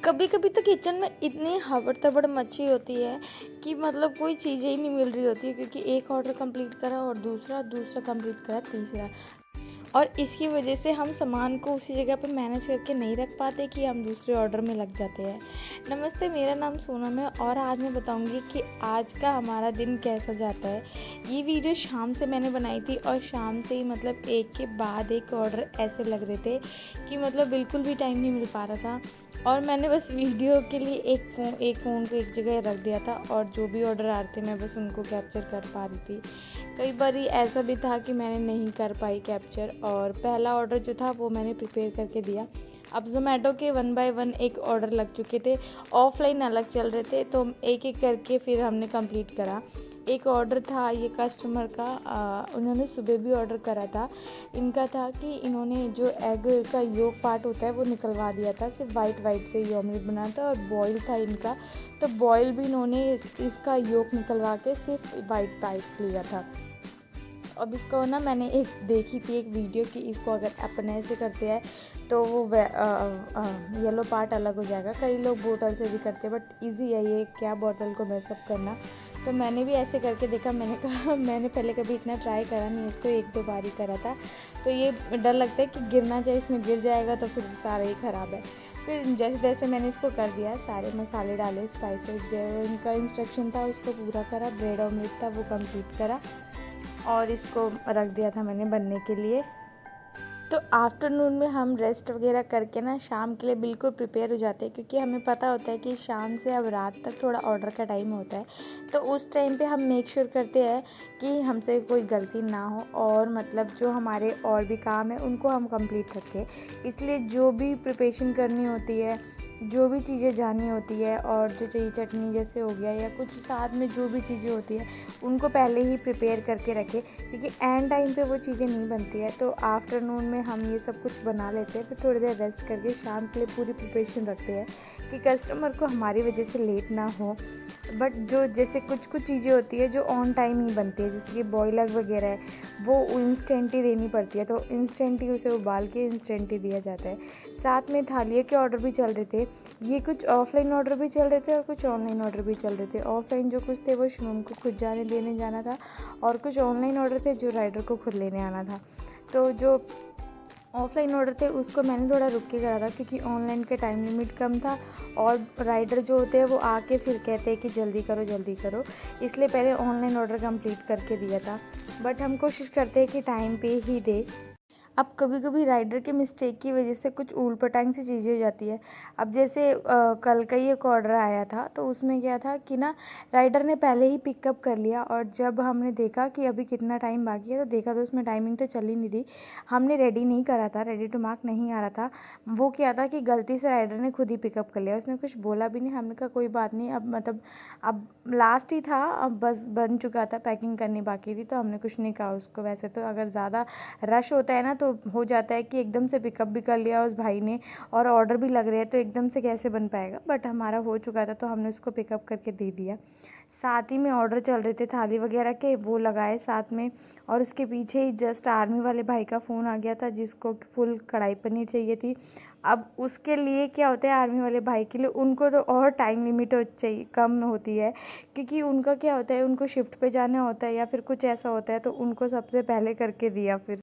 कभी कभी तो किचन में इतनी हबड़ तबड़ मची होती है कि मतलब कोई चीज़ें ही नहीं मिल रही होती है, क्योंकि एक ऑर्डर कंप्लीट करा और दूसरा दूसरा कंप्लीट करा तीसरा, और इसकी वजह से हम सामान को उसी जगह पे मैनेज करके नहीं रख पाते कि हम दूसरे ऑर्डर में लग जाते हैं। नमस्ते, मेरा नाम सोनम है और आज मैं बताऊंगी कि आज का हमारा दिन कैसा जाता है। ये वीडियो शाम से मैंने बनाई थी और शाम से ही मतलब एक के बाद एक ऑर्डर ऐसे लग रहे थे कि मतलब बिल्कुल भी टाइम नहीं मिल पा रहा था, और मैंने बस वीडियो के लिए एक फ़ोन को एक जगह रख दिया था और जो भी ऑर्डर आ रहे थे मैं बस उनको कैप्चर कर पा रही थी। कई बार ऐसा भी था कि मैंने नहीं कर पाई कैप्चर, और पहला ऑर्डर जो था वो मैंने प्रिपेयर करके दिया। अब ज़ोमैटो के 1 बाय 1 एक ऑर्डर लग चुके थे, ऑफलाइन अलग चल रहे थे, तो एक एक करके फिर हमने कंप्लीट करा। एक ऑर्डर था ये कस्टमर का, उन्होंने सुबह भी ऑर्डर करा था। इनका था कि इन्होंने जो एग का योक पार्ट होता है वो निकलवा दिया था, सिर्फ वाइट से ये ऑमलेट बना था और बॉयल था इनका, तो बॉयल भी इन्होंने इसका योक निकलवा के सिर्फ वाइट पार्ट लिया था। अब इसको ना मैंने एक देखी थी एक वीडियो कि इसको अगर अपन ऐसे करते हैं तो वो येलो पार्ट अलग हो जाएगा। कई लोग बोतल से भी करते हैं, बट इजी है ये, क्या बोतल को मैसअप करना। तो मैंने भी ऐसे करके देखा, मैंने कहा मैंने पहले कभी इतना ट्राई करा नहीं, इसको 1-2 बार ही करा था, तो ये डर लगता है कि गिरना चाहिए, इसमें गिर जाएगा तो फिर सारा ही ख़राब है। फिर जैसे जैसे मैंने इसको कर दिया, सारे मसाले डाले, स्पाइसेस जो इनका इंस्ट्रक्शन था उसको पूरा करा, ब्रेड ऑमलेट था वो कंप्लीट करा और इसको रख दिया था मैंने बनने के लिए। तो आफ्टरनून में हम रेस्ट वगैरह करके ना शाम के लिए बिल्कुल प्रिपेयर हो जाते हैं, क्योंकि हमें पता होता है कि शाम से अब रात तक थोड़ा ऑर्डर का टाइम होता है, तो उस टाइम पे हम मेक श्योर करते हैं कि हमसे कोई गलती ना हो और मतलब जो हमारे और भी काम है उनको हम कंप्लीट रखें। इसलिए जो भी प्रिपरेशन करनी होती है, जो भी चीज़ें जाननी होती है, और जो चाहिए चटनी जैसे हो गया या कुछ साथ में जो भी चीज़ें होती है उनको पहले ही प्रिपेयर करके रखें, क्योंकि एंड टाइम पे वो चीज़ें नहीं बनती है। तो आफ्टरनून में हम ये सब कुछ बना लेते हैं, फिर थोड़ी देर रेस्ट करके शाम के लिए पूरी प्रिपरेशन रखते हैं कि कस्टमर को हमारी वजह से लेट ना हो। बट जो जैसे कुछ चीज़ें होती है जो ऑन टाइम ही बनती है, जैसे कि बॉयलर वगैरह है, वो इंस्टेंट ही देनी पड़ती है, तो इंस्टेंट ही उसे उबाल के इंस्टेंट ही दिया जाता है। साथ में थालियों के ऑर्डर भी चल रहे थे, ये कुछ ऑफलाइन ऑर्डर भी चल रहे थे और कुछ ऑनलाइन ऑर्डर भी चल रहे थे। ऑफलाइन जो कुछ थे वो शुभम को खुद देने जाना था, और कुछ ऑनलाइन ऑर्डर थे जो राइडर को खुद लेने आना था। तो जो ऑफलाइन ऑर्डर थे उसको मैंने थोड़ा रुक के करा था, क्योंकि ऑनलाइन के टाइम लिमिट कम था और राइडर जो होते हैं वो आके फिर कहते हैं कि जल्दी करो, इसलिए पहले ऑनलाइन ऑर्डर कंप्लीट करके दिया था। बट हम कोशिश करते हैं कि टाइम पे ही दे। अब कभी कभी राइडर के मिस्टेक की वजह से कुछ ऊल पटांग सी चीज़ें हो जाती है। अब जैसे कल का ही एक ऑर्डर आया था, तो उसमें क्या था कि ना राइडर ने पहले ही पिकअप कर लिया, और जब हमने देखा कि अभी कितना टाइम बाकी है तो देखा तो उसमें टाइमिंग तो चल ही नहीं रही। हमने रेडी नहीं करा था, रेडी टू मार्क नहीं आ रहा था। वो क्या था कि गलती से राइडर ने खुद ही पिकअप कर लिया, उसने कुछ बोला भी नहीं। हमने कहा कोई बात नहीं, अब मतलब अब लास्ट ही था, अब बस बन चुका था, पैकिंग करनी बाकी थी, तो हमने कुछ नहीं कहा उसको। वैसे तो अगर ज़्यादा रश होता है ना तो हो जाता है कि एकदम से पिकअप भी कर लिया उस भाई ने और ऑर्डर भी लग रहे हैं, तो एकदम से कैसे बन पाएगा। बट हमारा हो चुका था तो हमने उसको पिकअप करके दे दिया। साथ ही में ऑर्डर चल रहे थे थाली वगैरह के, वो लगाए साथ में, और उसके पीछे ही जस्ट आर्मी वाले भाई का फ़ोन आ गया था जिसको फुल कढ़ाई पनीर चाहिए थी। अब उसके लिए क्या होता है, आर्मी वाले भाई के लिए उनको तो और टाइम लिमिट चाहिए कम होती है, क्योंकि उनका क्या होता है, उनको शिफ्ट पे जाना होता है या फिर कुछ ऐसा होता है, तो उनको सबसे पहले करके दिया। फिर